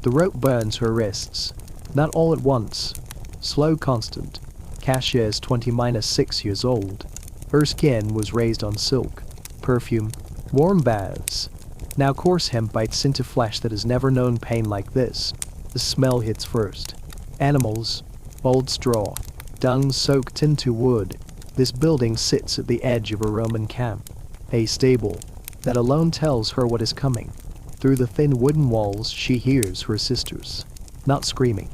The rope burns her wrists. Not all at once. Slow, constant. Cassia is 20-6 years old. Her skin was raised on silk, perfume, warm baths. Now coarse hemp bites into flesh that has never known pain like this. The smell hits first. Animals, old straw, dung soaked into wood. This building sits at the edge of a Roman camp. A stable that alone tells her what is coming. Through the thin wooden walls she hears her sisters. Not screaming.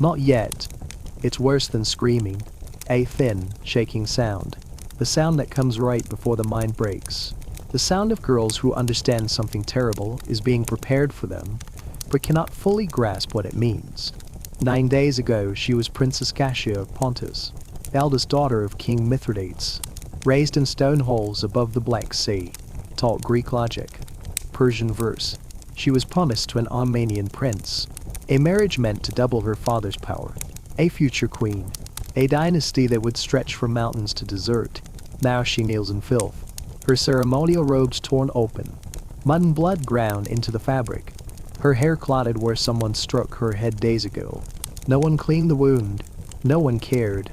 Not yet. It's worse than screaming. A thin, shaking sound. The sound that comes right before the mind breaks. The sound of girls who understand something terrible is being prepared for them, but cannot fully grasp what it means. 9 days ago she was Princess Cassia of Pontus, eldest daughter of King Mithridates, raised in stone halls above the Black Sea, taught Greek logic, Persian verse. She was promised to an Armenian prince. A marriage meant to double her father's power. A future queen. A dynasty that would stretch from mountains to desert. Now she kneels in filth. Her ceremonial robes torn open. Mud and blood ground into the fabric. Her hair clotted where someone struck her head days ago. No one cleaned the wound. No one cared.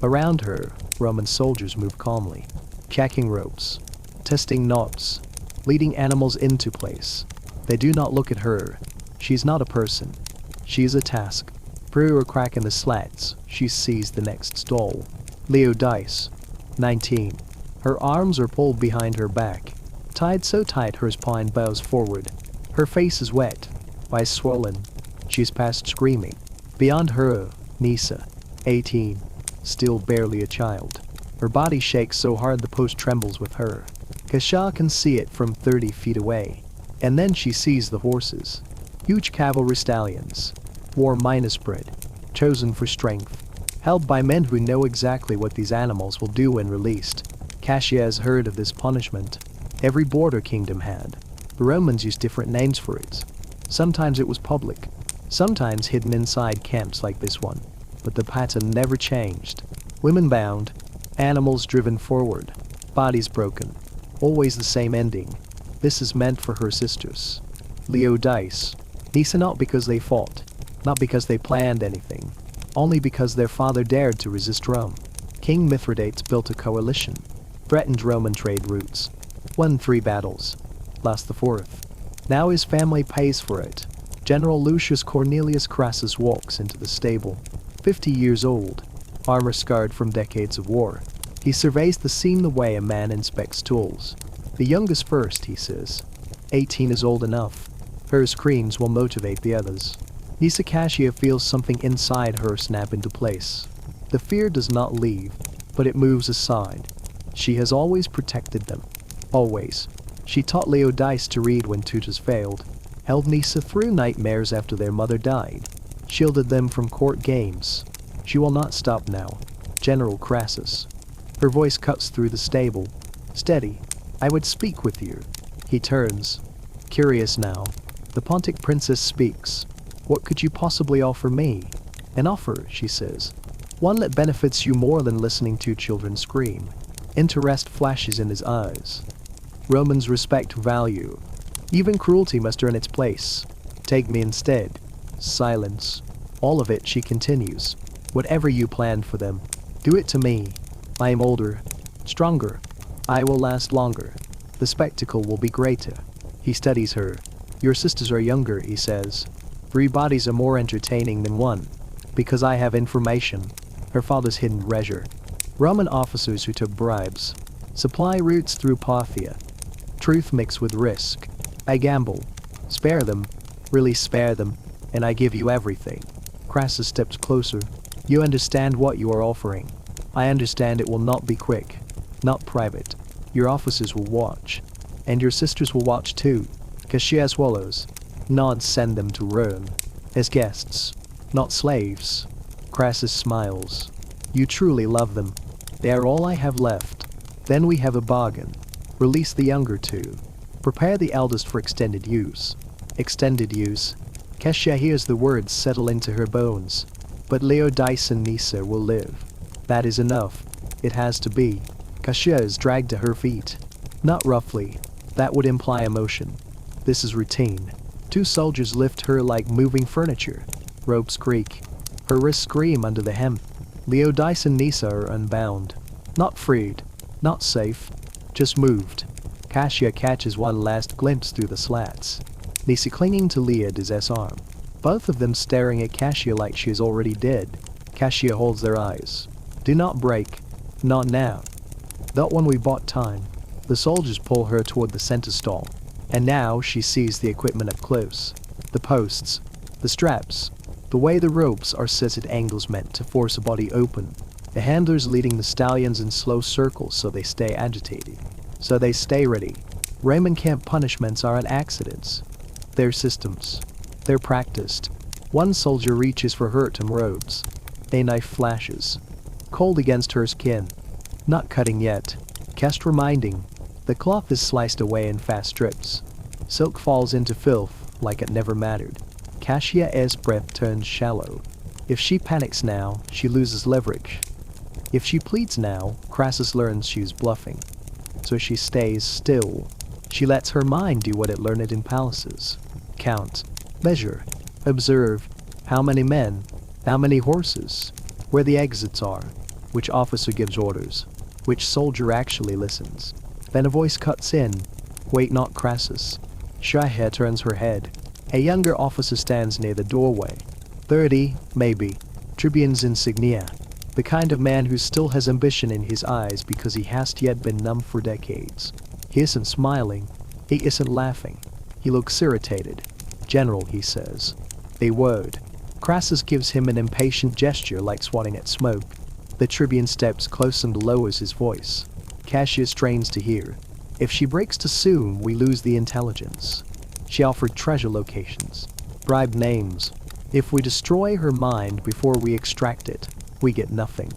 Around her, Roman soldiers move calmly. Checking ropes. Testing knots. Leading animals into place. They do not look at her. She's not a person. She's a task. Through a crack in the slats, she sees the next stall. Leodice, 19. Her arms are pulled behind her back, tied so tight her spine bows forward. Her face is wet, eyes swollen. She's past screaming. Beyond her, Nisa, 18, still barely a child. Her body shakes so hard the post trembles with her. Cassia can see it from 30 feet away. And then she sees the horses. Huge cavalry stallions. War minus bred. Chosen for strength. Held by men who know exactly what these animals will do when released. Cassia has heard of this punishment. Every border kingdom had. The Romans used different names for it. Sometimes it was public. Sometimes hidden inside camps like this one. But the pattern never changed. Women bound. Animals driven forward. Bodies broken. Always the same ending. This is meant for her sisters. Leodice. Nisa not because they fought. Not because they planned anything. Only because their father dared to resist Rome. King Mithridates built a coalition. Threatened Roman trade routes. Won 3 battles. Lost the 4th. Now his family pays for it. General Lucius Cornelius Crassus walks into the stable. 50 years old. Armor scarred from decades of war. He surveys the scene the way a man inspects tools. The youngest first, he says. 18 is old enough. Her screams will motivate the others. Nisa Cassia feels something inside her snap into place. The fear does not leave, but it moves aside. She has always protected them. Always. She taught Leodice to read when tutors failed. Held Nisa through nightmares after their mother died. Shielded them from court games. She will not stop now. General Crassus. Her voice cuts through the stable. Steady. I would speak with you. He turns. Curious now. The Pontic princess speaks. What could you possibly offer me? An offer, she says. One that benefits you more than listening to children scream. Interest flashes in his eyes. Romans respect value. Even cruelty must earn its place. Take me instead. Silence. All of it, she continues. Whatever you planned for them. Do it to me. I am older. Stronger. I will last longer. The spectacle will be greater. He studies her. Your sisters are younger, he says. 3 bodies are more entertaining than one. Because I have information. Her father's hidden treasure. Roman officers who took bribes. Supply routes through Parthia. Truth mixed with risk. I gamble. Spare them. Really spare them. And I give you everything. Crassus steps closer. You understand what you are offering. I understand it will not be quick. Not private. Your officers will watch. And your sisters will watch too. Cassia swallows. Nods send them to Rome. As guests. Not slaves. Crassus smiles. You truly love them. They are all I have left. Then we have a bargain. Release the younger 2. Prepare the eldest for extended use. Extended use. Cassia hears the words settle into her bones. But Leodice and Nisa will live. That is enough. It has to be. Cassia is dragged to her feet. Not roughly. That would imply emotion. This is routine. Two soldiers lift her like moving furniture. Ropes creak. Her wrists scream under the hem. Leodice and Nisa are unbound. Not freed. Not safe. Just moved. Cassia catches one last glimpse through the slats. Nisa clinging to Leodice's arm. Both of them staring at Cassia like she is already dead. Cassia holds their eyes. Do not break. Not now. Not when we bought time. The soldiers pull her toward the center stall. And now she sees the equipment up close. The posts. The straps. The way the ropes are set at angles meant to force a body open. The handlers leading the stallions in slow circles so they stay agitated. So they stay ready. Roman camp punishments aren't accidents. They're systems. They're practiced. One soldier reaches for her and robes. A knife flashes. Cold against her skin. Not cutting yet. Cast reminding. The cloth is sliced away in fast strips. Silk falls into filth like it never mattered. Cassia's breath turns shallow. If she panics now, she loses leverage. If she pleads now, Crassus learns she's bluffing. So she stays still. She lets her mind do what it learned in palaces. Count. Measure. Observe. How many men? How many horses? Where the exits are. Which officer gives orders. Which soldier actually listens. Then a voice cuts in. Wait, not Crassus. Shahia turns her head. A younger officer stands near the doorway. 30, maybe. Tribune's insignia. The kind of man who still has ambition in his eyes because he hasn't yet been numb for decades. He isn't smiling. He isn't laughing. He looks irritated. General, he says. A word. Crassus gives him an impatient gesture like swatting at smoke. The tribune steps close and lowers his voice. Cassius strains to hear. If she breaks too soon, we lose the intelligence. She offered treasure locations. Bribed names. If we destroy her mind before we extract it, we get nothing.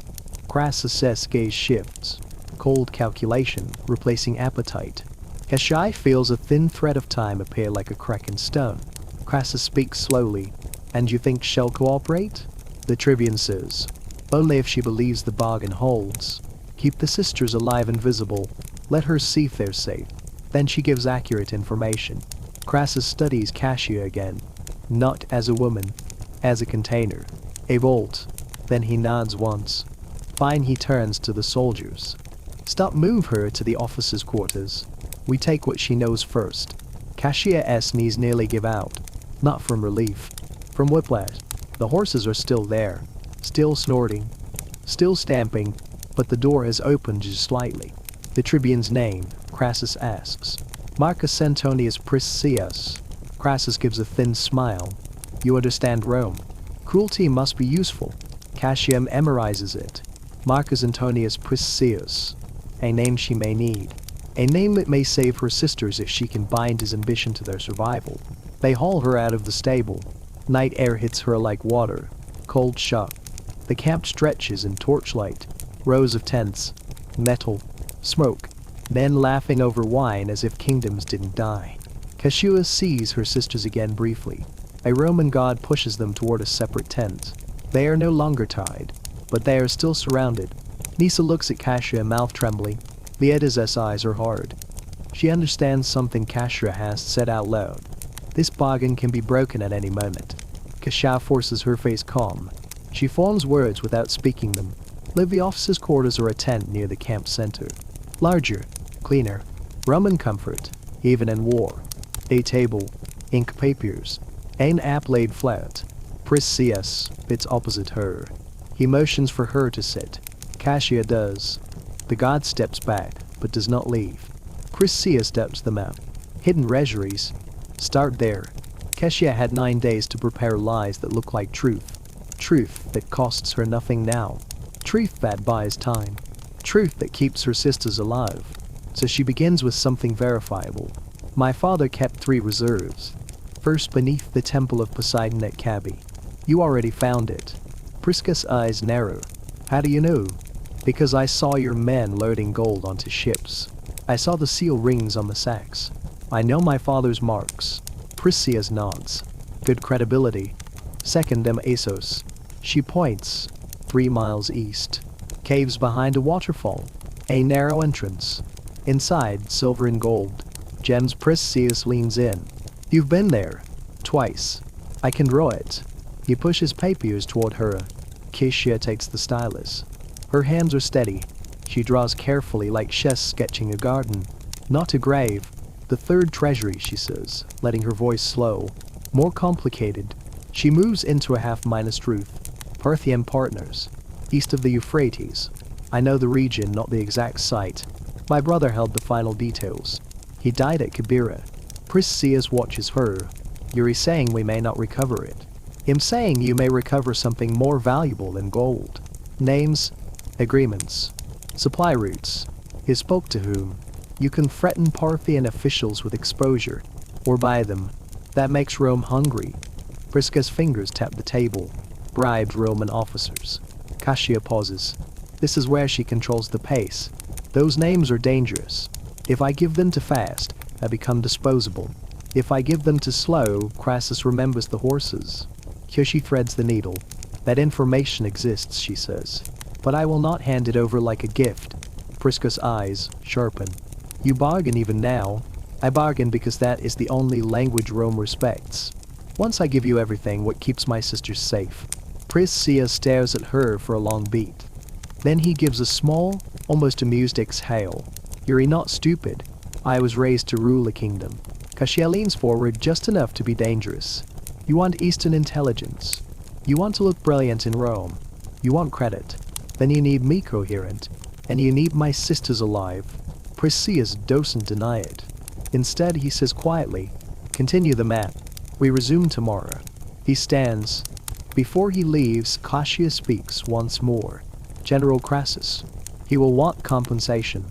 Crassus' gaze shifts. Cold calculation, replacing appetite. Cassius feels a thin thread of time appear like a crack in stone. Crassus speaks slowly. And you think she'll cooperate? The tribune says. Only if she believes the bargain holds. Keep the sisters alive and visible. Let her see if they're safe. Then she gives accurate information. Crassus studies Cassia again. Not as a woman. As a container. A vault. Then he nods once. Fine, he turns to the soldiers. Stop, move her to the officers' quarters. We take what she knows first. Cassia's knees nearly give out. Not from relief. From whiplash. The horses are still there. Still snorting. Still stamping. But the door has opened just slightly. The tribune's name, Crassus asks. Marcus Antonius Priscius. Crassus gives a thin smile. You understand Rome. Cruelty must be useful. Cassius memorizes it. Marcus Antonius Priscius. A name she may need. A name that may save her sisters if she can bind his ambition to their survival. They haul her out of the stable. Night air hits her like water. Cold shock. The camp stretches in torchlight. Rows of tents. Metal. Smoke. Men laughing over wine as if kingdoms didn't die. Cassius sees her sisters again briefly. A Roman god pushes them toward a separate tent. They are no longer tied, but they are still surrounded. Nisa looks at Cassia, mouth trembling. Leodice's eyes are hard. She understands something Cassia has said out loud. This bargain can be broken at any moment. Cassia forces her face calm. She forms words without speaking them. Live the officers' quarters or a tent near the camp center. Larger, cleaner, Roman comfort, even in war. A table, ink papers, an app laid flat. Priscius sits opposite her. He motions for her to sit. Cassia does. The god steps back, but does not leave. Priscius steps them out. Hidden treasuries. Start there. Cassia had 9 days to prepare lies that look like truth. Truth that costs her nothing now. Truth that buys time. Truth that keeps her sisters alive. So she begins with something verifiable. My father kept 3 reserves. First beneath the temple of Poseidon at Cabi. You already found it. Prisca's eyes narrow. How do you know? Because I saw your men loading gold onto ships. I saw the seal rings on the sacks. I know my father's marks. Priscius nods. Good credibility. Second Assos. She points. 3 miles east. Caves behind a waterfall. A narrow entrance. Inside, silver and gold. Gems. Priscius leans in. You've been there. Twice. I can draw it. He pushes papers toward her. Cassia takes the stylus. Her hands are steady. She draws carefully like she's sketching a garden. Not a grave. The third treasury, she says, letting her voice slow. More complicated. She moves into a half-minus truth. Parthian partners. East of the Euphrates. I know the region, not the exact site. My brother held the final details. He died at Kibera. Priscius watches her. You're saying we may not recover it. I'm saying you may recover something more valuable than gold. Names, agreements, supply routes. He spoke to whom? You can threaten Parthian officials with exposure, or buy them. That makes Rome hungry. Prisca's fingers tap the table. Bribed Roman officers. Cassia pauses. This is where she controls the pace. Those names are dangerous. If I give them to fast, I become disposable. If I give them to slow, Crassus remembers the horses. Here she threads the needle. That information exists, she says. But I will not hand it over like a gift. Prisca's eyes sharpen. You bargain even now. I bargain because that is the only language Rome respects. Once I give you everything, what keeps my sisters safe? Priscilla stares at her for a long beat. Then he gives a small, almost amused exhale. You're not stupid. I was raised to rule a kingdom. Cassia leans forward just enough to be dangerous. You want Eastern intelligence. You want to look brilliant in Rome. You want credit. Then you need me coherent. And you need my sisters alive. Priscius doesn't deny it. Instead, he says quietly, continue the map. We resume tomorrow. He stands. Before he leaves, Cassia speaks once more. General Crassus. He will want compensation.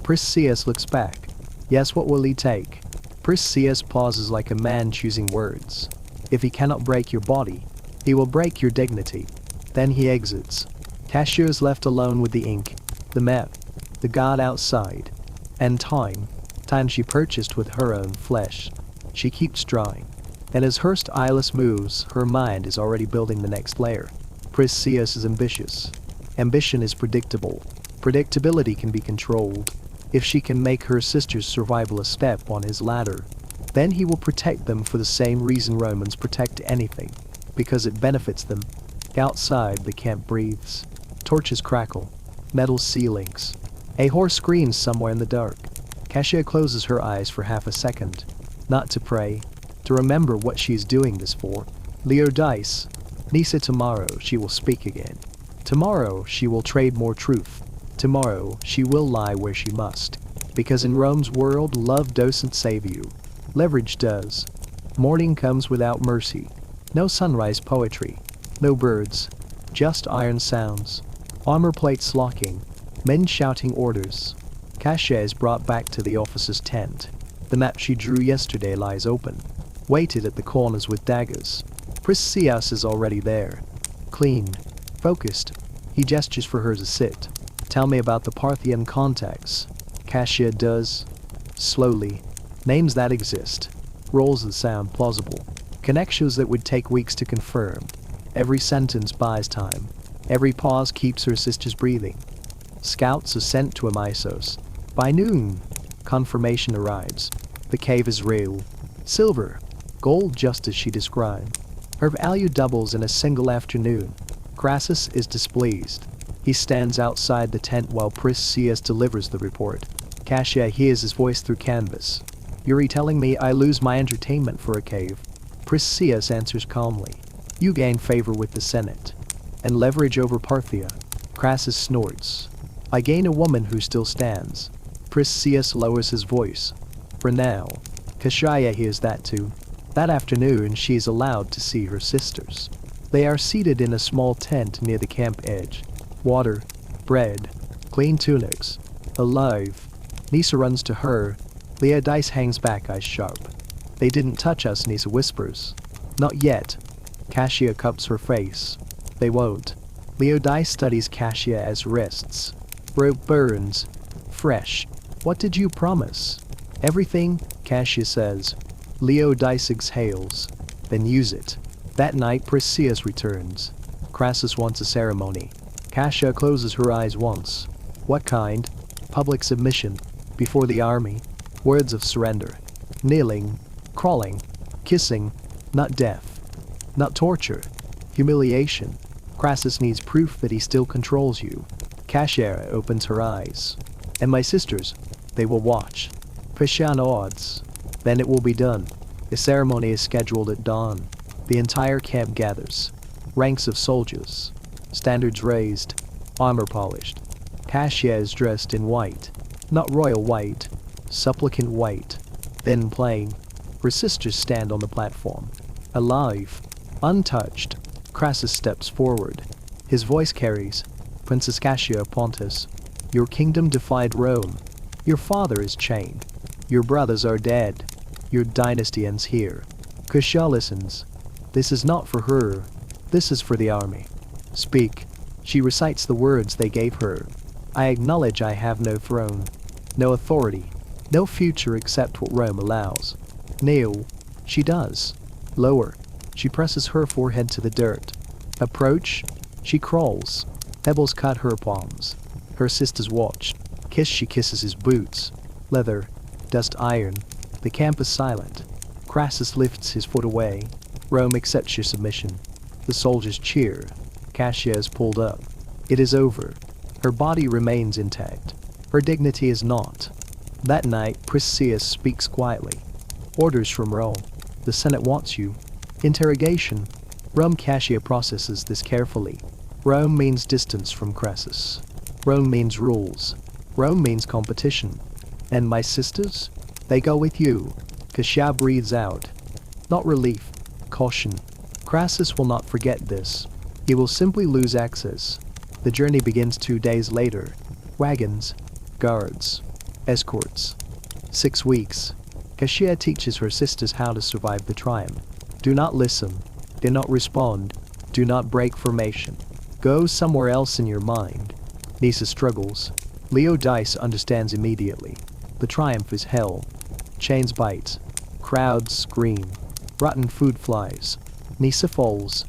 Priscius looks back. Yes, what will he take? Priscius pauses like a man choosing words. If he cannot break your body, he will break your dignity. Then he exits. Cassia is left alone with the ink, the map, the god outside, and time. Time she purchased with her own flesh. She keeps drawing. And as her stylus moves, her mind is already building the next layer. Priscius is ambitious. Ambition is predictable. Predictability can be controlled. If she can make her sister's survival a step on his ladder, then he will protect them for the same reason Romans protect anything, because it benefits them. Outside, the camp breathes. Torches crackle. Metal ceilings. A horse screams somewhere in the dark. Cassia closes her eyes for half a second. Not to pray, to remember what she is doing this for. Leodice. Nisa, tomorrow she will speak again. Tomorrow she will trade more truth. Tomorrow she will lie where she must. Because in Rome's world, love doesn't save you. Leverage does. Morning comes without mercy. No sunrise poetry. No birds. Just iron sounds. Armor plates locking. Men shouting orders. Cassia is brought back to the officer's tent. The map she drew yesterday lies open. Weighted at the corners with daggers. Priscius is already there. Clean. Focused. He gestures for her to sit. Tell me about the Parthian contacts. Cassia does. Slowly. Names that exist. Roles that sound plausible. Connections that would take weeks to confirm. Every sentence buys time. Every pause keeps her sisters breathing. Scouts are sent to Amisos. By noon, confirmation arrives. The cave is real. Silver. Gold just as she described. Her value doubles in a single afternoon. Crassus is displeased. He stands outside the tent while Priscius delivers the report. Cassia hears his voice through canvas. You're telling me I lose my entertainment for a cave? Priscius answers calmly. You gain favor with the Senate. And leverage over Parthia. Crassus snorts. I gain a woman who still stands. Priscius lowers his voice. For now. Cassia hears that too. That afternoon she is allowed to see her sisters. They are seated in a small tent near the camp edge. Water, bread, clean tunics. Alive. Nisa runs to her. Leodice hangs back, eyes sharp. They didn't touch us, Nisa whispers. Not yet. Cassia cups her face. They won't. Leodice studies Cassia as rests. Rope burns. Fresh. What did you promise? Everything, Cassia says. Leodice exhales. Then use it. That night Priscius returns. Crassus wants a ceremony. Cassia closes her eyes once. What kind? Public submission. Before the army. Words of surrender. Kneeling. Crawling. Kissing. Not death. Not torture. Humiliation. Crassus needs proof that he still controls you. Cassia opens her eyes. And my sisters, they will watch. Pishan odds. Then it will be done. The ceremony is scheduled at dawn. The entire camp gathers. Ranks of soldiers. Standards raised. Armor polished. Cassia is dressed in white. Not royal white. Supplicant white. Thin plain. Her sisters stand on the platform. Alive. Untouched. Crassus steps forward. His voice carries. Princess Cassia Pontus. Your kingdom defied Rome. Your father is chained. Your brothers are dead. Your dynasty ends here. Cassia listens. This is not for her. This is for the army. Speak. She recites the words they gave her. I acknowledge I have no throne. No authority. No future except what Rome allows. Kneel. She does. Lower. She presses her forehead to the dirt. Approach. She crawls. Pebbles cut her palms. Her sisters watch. Kiss. She kisses his boots. Leather. Dust iron. The camp is silent. Crassus lifts his foot away. Rome accepts your submission. The soldiers cheer. Cassia is pulled up. It is over. Her body remains intact. Her dignity is not. That night, Priscius speaks quietly. Orders from Rome. The Senate wants you. Interrogation. Rome. Cassia processes this carefully. Rome means distance from Crassus. Rome means rules. Rome means competition. And my sisters? They go with you. Cassia breathes out. Not relief. Caution. Crassus will not forget this. He will simply lose access. The journey begins 2 days later. Wagons. Guards. Escorts. 6 weeks. Cassia teaches her sisters how to survive the triumph. Do not listen. Do not respond. Do not break formation. Go somewhere else in your mind. Nisa struggles. Leodice understands immediately. The triumph is hell. Chains bite. Crowds scream. Rotten food flies. Nisa falls.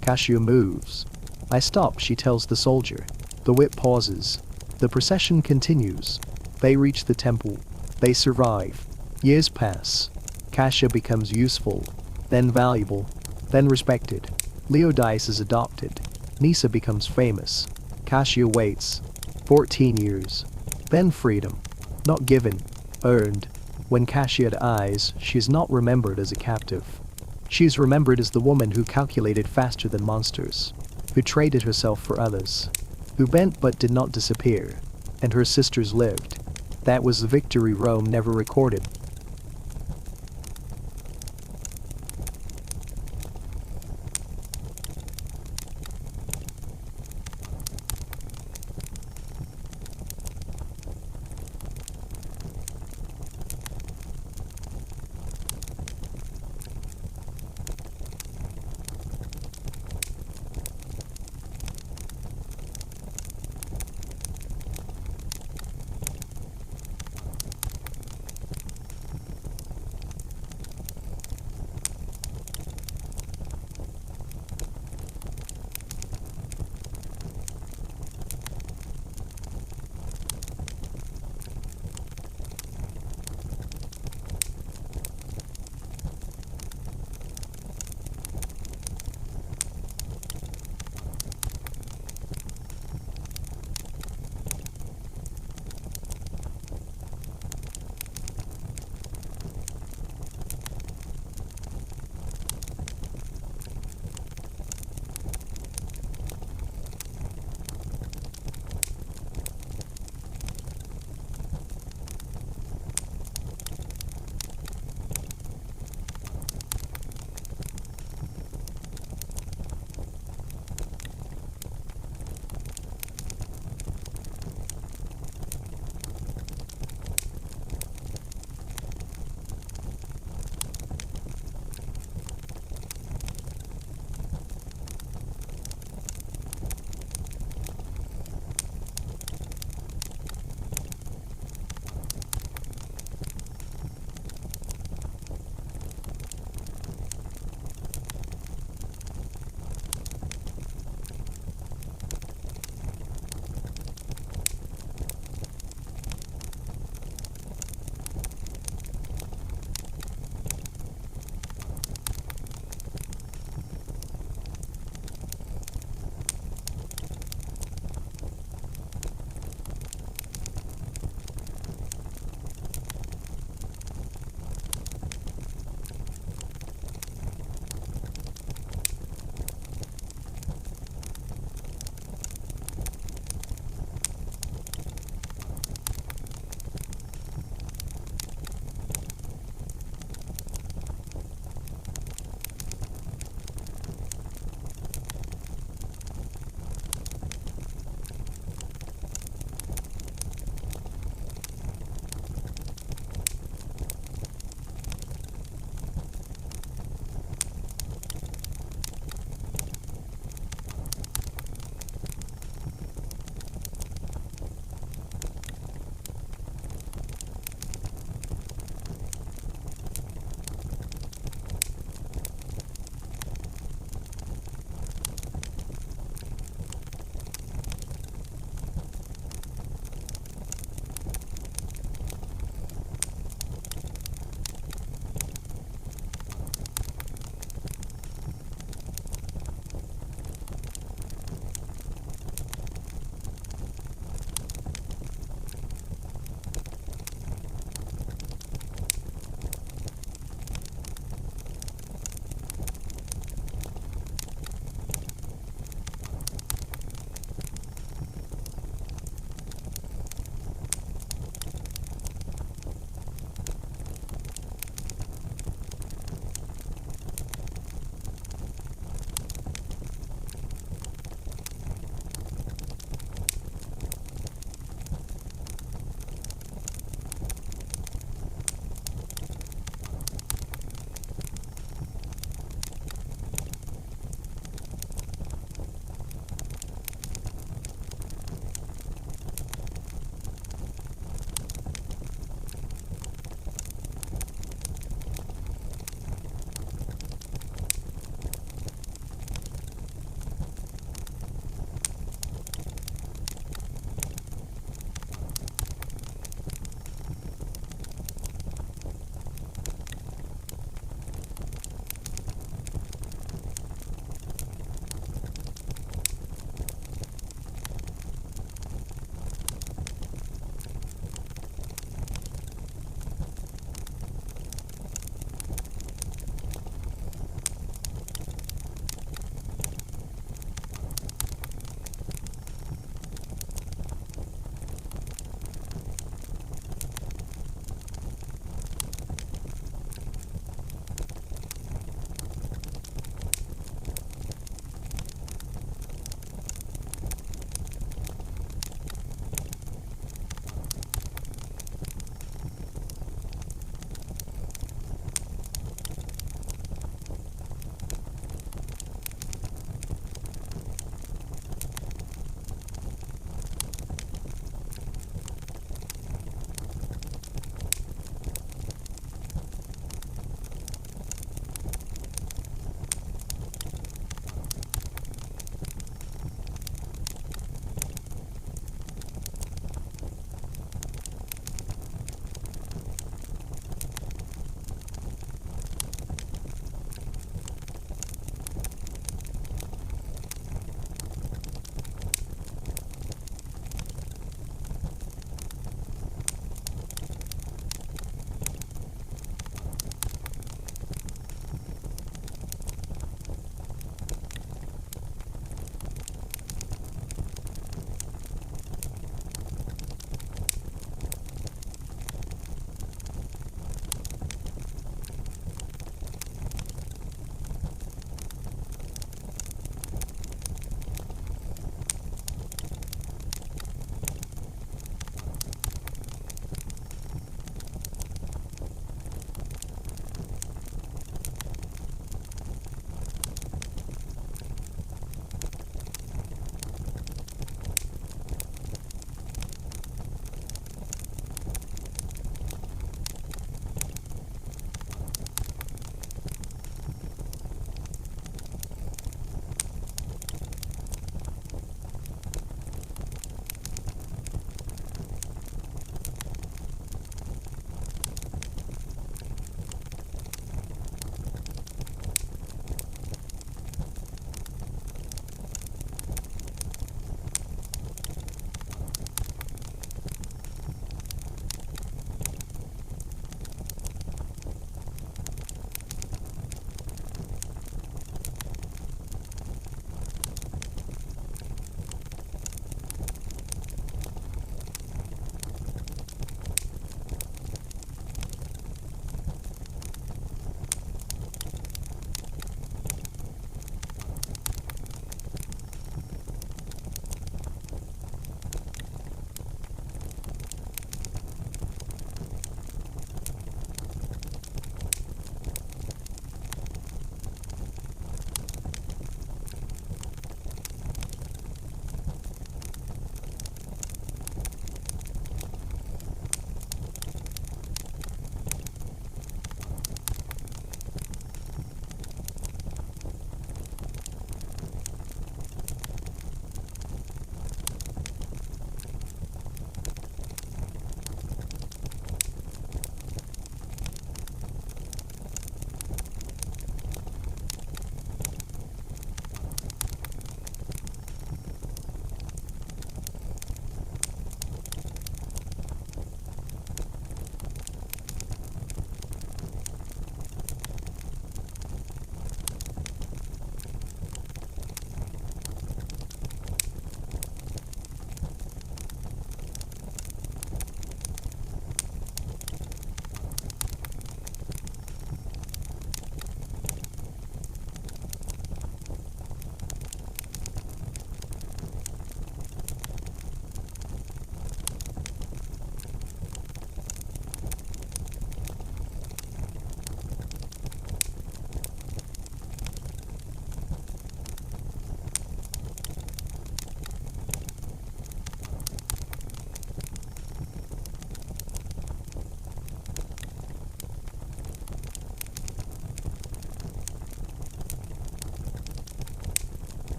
Cassia moves. I stop, she tells the soldier. The whip pauses. The procession continues. They reach the temple. They survive. Years pass. Cassia becomes useful, then valuable, then respected. Leodice is adopted. Nisa becomes famous. Cassia waits. 14 years. Then freedom. Not given, earned. When Cassia dies, she is not remembered as a captive. She is remembered as the woman who calculated faster than monsters, who traded herself for others, who bent but did not disappear, and her sisters lived. That was the victory Rome never recorded.